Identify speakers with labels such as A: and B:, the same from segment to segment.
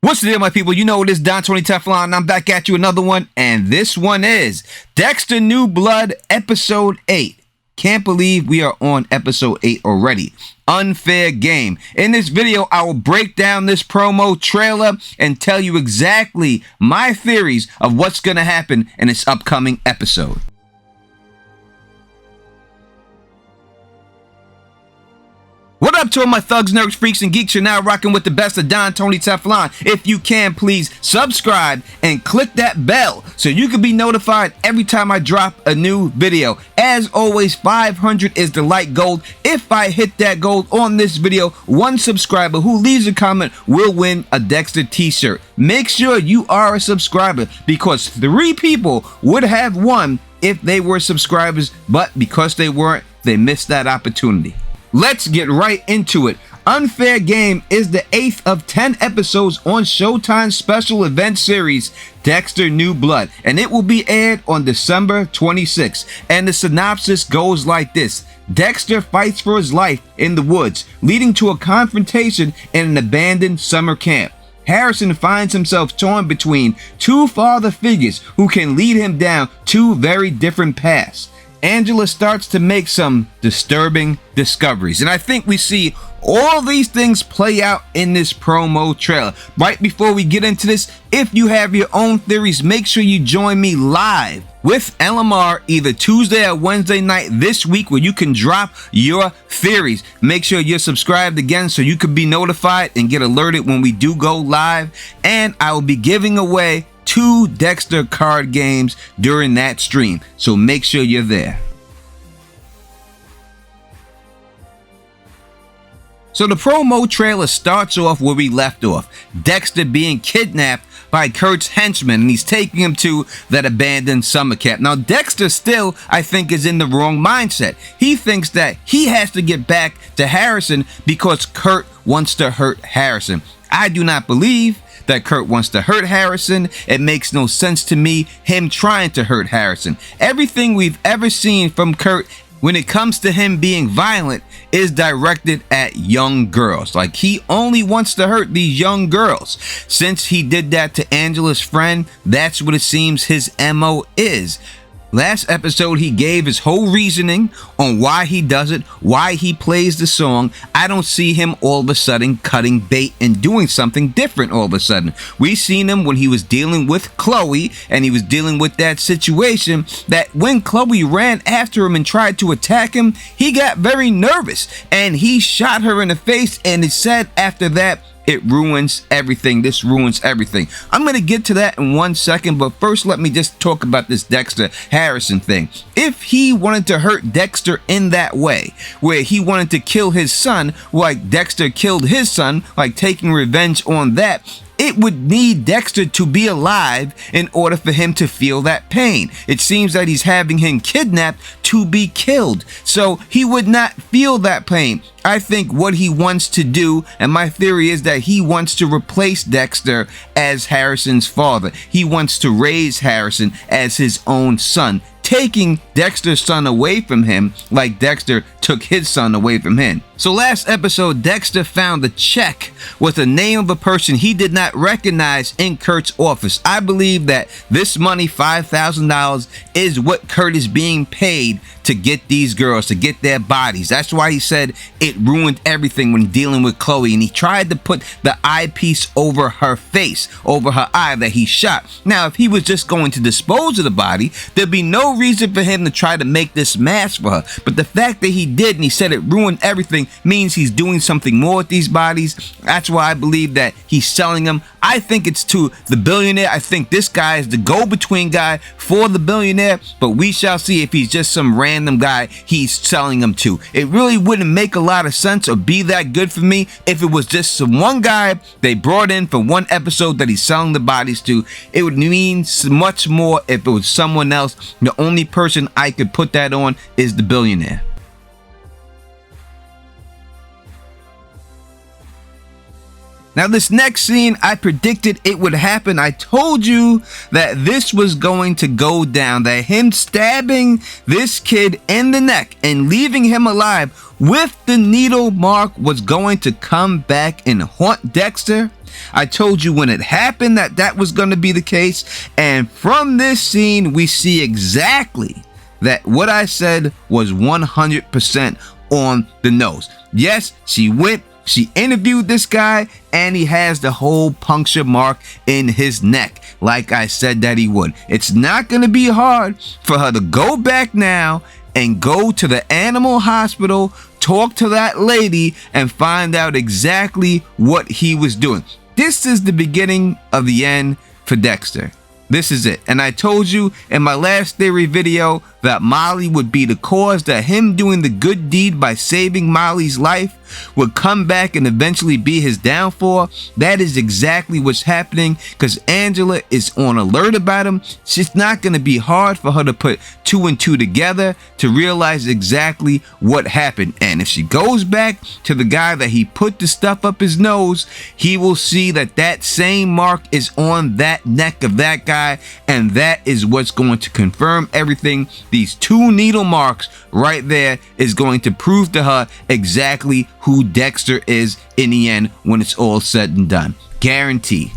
A: What's the deal, my people? You know it is Don Tony Teflon, and I'm back at you another one, and this one is Dexter New Blood, Episode 8. Can't believe we are on Episode 8 already. Unfair game. In this video, I will break down this promo trailer and tell you exactly my theories of what's going to happen in this upcoming episode. What up to all my thugs, nerds, freaks, and geeks? You're now rocking with the best of Don Tony Teflon. If you can, please subscribe and click that bell so you can be notified every time I drop a new video. As always, 500 is the like goal. If I hit that goal on this video, one subscriber who leaves a comment will win a Dexter t-shirt. Make sure you are a subscriber because 3 people would have won if they were subscribers, but because they weren't, they missed that opportunity. Let's get right into it. Unfair Game is the 8th of 10 episodes on Showtime's special event series, Dexter New Blood, and it will be aired on December 26th. And the synopsis goes like this. Dexter fights for his life in the woods, leading to a confrontation in an abandoned summer camp. Harrison finds himself torn between 2 father figures who can lead him down 2 very different paths. Angela starts to make some disturbing discoveries, and I think we see all these things play out in this promo trailer. Right before we get into this, if you have your own theories, make sure you join me live with LMR either Tuesday or Wednesday night this week where you can drop your theories. Make sure you're subscribed again so you can be notified and get alerted when we do go live, and I will be giving away 2 Dexter card games during that stream, so make sure you're there. So the promo trailer starts off where we left off. Dexter being kidnapped by Kurt's henchmen, and he's taking him to that abandoned summer camp. Now Dexter still, I think, is in the wrong mindset. He thinks that he has to get back to Harrison because Kurt wants to hurt Harrison. I do not believe that Kurt wants to hurt Harrison. It makes no sense to me, him trying to hurt Harrison. Everything we've ever seen from Kurt when it comes to him being violent is directed at young girls. Like, he only wants to hurt these young girls. Since he did that to Angela's friend, that's what it seems his MO is. Last episode, he gave his whole reasoning on why he does it, why he plays the song. I don't see him all of a sudden cutting bait and doing something different all of a sudden. We seen him when he was dealing with Chloe, and he was dealing with that situation that when Chloe ran after him and tried to attack him, he got very nervous and he shot her in the face, and it said after that, it ruins everything. This ruins everything. I'm going to get to that in 1 second, but first let me just talk about this Dexter Harrison thing. If he wanted to hurt Dexter in that way, where he wanted to kill his son, like Dexter killed his son, like taking revenge on that, it would need Dexter to be alive in order for him to feel that pain. It seems that he's having him kidnapped to be killed, so he would not feel that pain. I think what he wants to do, and my theory is that he wants to replace Dexter as Harrison's father. He wants to raise Harrison as his own son, taking Dexter's son away from him like Dexter took his son away from him. So last episode, Dexter found a check with the name of a person he did not recognize in Kurt's office. I believe that this money, $5,000, is what Kurt is being paid to get these girls, to get their bodies. That's why he said it ruined everything when dealing with Chloe, and he tried to put the eyepiece over her face, over her eye that he shot. Now, if he was just going to dispose of the body, there'd be no reason for him to try to make this mask for her. But the fact that he did, and he said it ruined everything, means he's doing something more with these bodies. That's why I believe that he's selling them. I think it's to the billionaire. I think this guy is the go-between guy for the billionaire, but we shall see if he's just some random guy he's selling them to. It really wouldn't make a lot of sense or be that good for me if it was just some one guy they brought in for one episode that he's selling the bodies to. It would mean much more if it was someone else. The only person I could put that on is the billionaire. Now this next scene, I predicted it would happen. I told you that this was going to go down, that him stabbing this kid in the neck and leaving him alive with the needle mark was going to come back and haunt Dexter. I told you when it happened that that was going to be the case. And from this scene, we see exactly that what I said was 100% on the nose. Yes, she interviewed this guy, and he has the whole puncture mark in his neck, like I said that he would. It's not going to be hard for her to go back now and go to the animal hospital, talk to that lady, and find out exactly what he was doing. This is the beginning of the end for Dexter. This is it. And I told you in my last theory video that Molly would be the cause, that him doing the good deed by saving Molly's life would come back and eventually be his downfall. That is exactly what's happening, because Angela is on alert about him. It's not going to be hard for her to put 2 and 2 together to realize exactly what happened. And if she goes back to the guy that he put the stuff up his nose, he will see that that same mark is on that neck of that guy, and that is what's going to confirm everything. These 2 needle marks right there is going to prove to her exactly who Dexter is in the end when it's all said and done. Guarantee.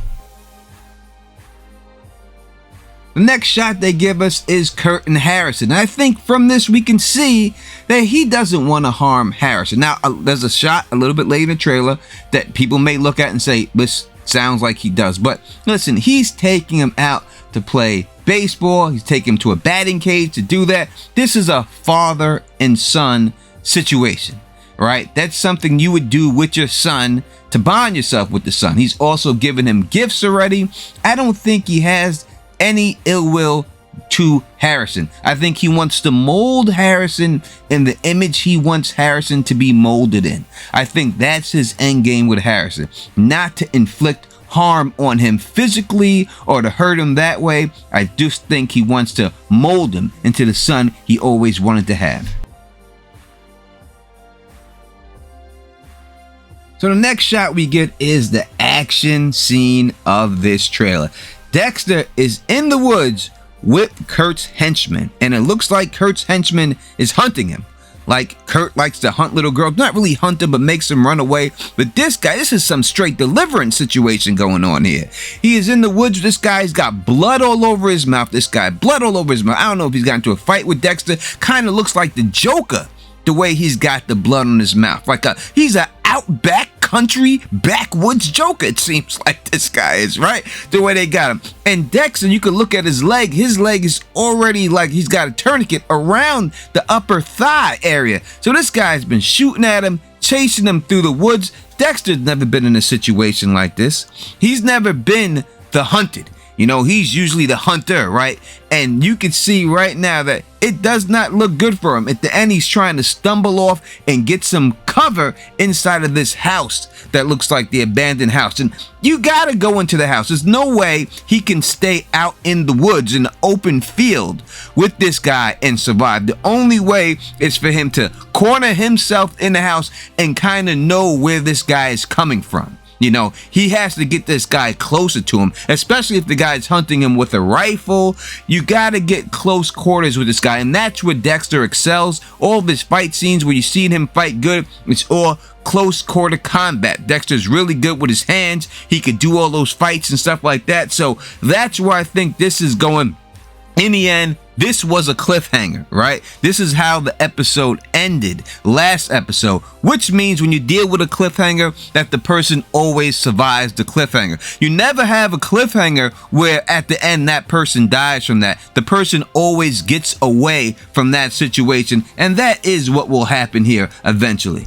A: The next shot they give us is Kurt and Harrison. And I think from this we can see that he doesn't want to harm Harrison. Now, there's a shot a little bit later in the trailer that people may look at and say, this sounds like he does. But listen, he's taking him out to play baseball. He's taking him to a batting cage to do that. This is a father and son situation, right? That's something you would do with your son to bond yourself with the son. He's also given him gifts already. I don't think he has any ill will to Harrison. I think he wants to mold Harrison in the image he wants Harrison to be molded in. I think that's his end game with Harrison, not to inflict harm on him physically or to hurt him that way. I just think he wants to mold him into the son he always wanted to have. So the next shot we get is the action scene of this trailer. Dexter is in the woods with Kurt's henchman, and it looks like Kurt's henchman is hunting him. Like Kurt likes to hunt little girls, not really hunt them, but makes them run away. But this guy, this is some straight deliverance situation going on here. He is in the woods. This guy's got blood all over his mouth. Blood all over his mouth. I don't know if he's got into a fight with Dexter. Kind of looks like the Joker, the way he's got the blood on his mouth. Like he's a outback country backwoods Joker, it seems like this guy is, right? The way they got him. And Dexter, you can look at his leg is already like he's got a tourniquet around the upper thigh area. So this guy's been shooting at him, chasing him through the woods. Dexter's never been in a situation like this. He's never been the hunted. You know, he's usually the hunter, right? And you can see right now that it does not look good for him. At the end, he's trying to stumble off and get some cover inside of this house that looks like the abandoned house. And you gotta go into the house. There's no way he can stay out in the woods in the open field with this guy and survive. The only way is for him to corner himself in the house and kind of know where this guy is coming from. You know, he has to get this guy closer to him, especially if the guy's hunting him with a rifle. You got to get close quarters with this guy, and that's where Dexter excels. All of his fight scenes where you see him fight good, it's all close quarter combat. Dexter's really good with his hands. He could do all those fights and stuff like that. So that's where I think this is going. In the end, this was a cliffhanger, right? This is how the episode ended, last episode, which means when you deal with a cliffhanger, that the person always survives the cliffhanger. You never have a cliffhanger where at the end that person dies from that. The person always gets away from that situation, and that is what will happen here eventually.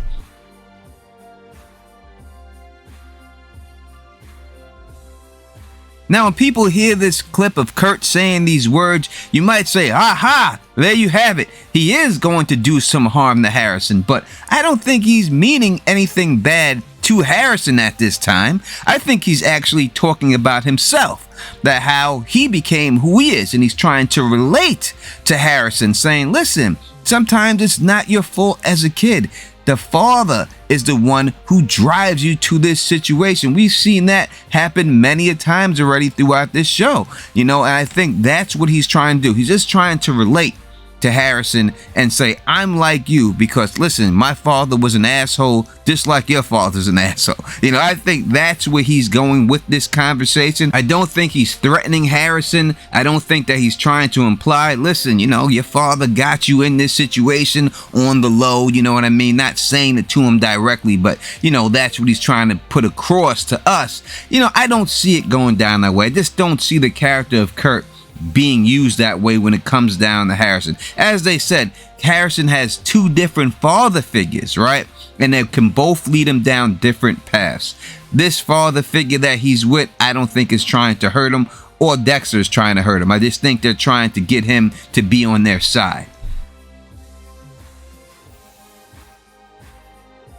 A: Now, when people hear this clip of Kurt saying these words, you might say, aha, there you have it. He is going to do some harm to Harrison, but I don't think he's meaning anything bad to Harrison at this time. I think he's actually talking about himself, that how he became who he is, and he's trying to relate to Harrison, saying, listen, sometimes it's not your fault as a kid. The father is the one who drives you to this situation. We've seen that happen many a times already throughout this show, and I think that's what he's trying to do. He's just trying to relate to Harrison and say, I'm like you because listen, my father was an asshole just like your father's an asshole. I think that's where he's going with this conversation. I don't think he's threatening Harrison. I don't think that he's trying to imply, listen, your father got you in this situation on the low, you know what I mean? Not saying it to him directly, but that's what he's trying to put across to us. I don't see it going down that way. I just don't see the character of Kurt being used that way when it comes down to Harrison. As they said, Harrison has two different father figures, right? And they can both lead him down different paths. This father figure that he's with, I don't think is trying to hurt him, or Dexter's trying to hurt him. I just think they're trying to get him to be on their side.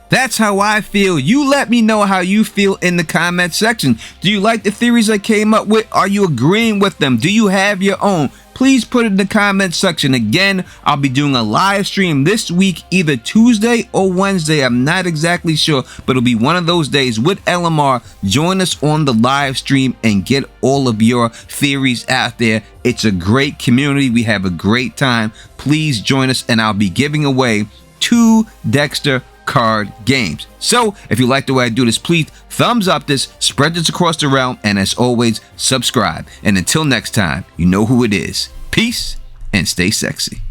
A: That's how I feel. You let me know how you feel in the comment section. Do you like the theories I came up with? Are you agreeing with them? Do you have your own? Please put it in the comment section. Again, I'll be doing a live stream this week, either Tuesday or Wednesday. I'm not exactly sure, but it'll be one of those days with LMR. Join us on the live stream and get all of your theories out there. It's a great community. We have a great time. Please join us, and I'll be giving away 2 Dexter card games. So if you like the way I do this, please thumbs up this, spread this across the realm, and as always, subscribe. And until next time, you know who it is. Peace and stay sexy.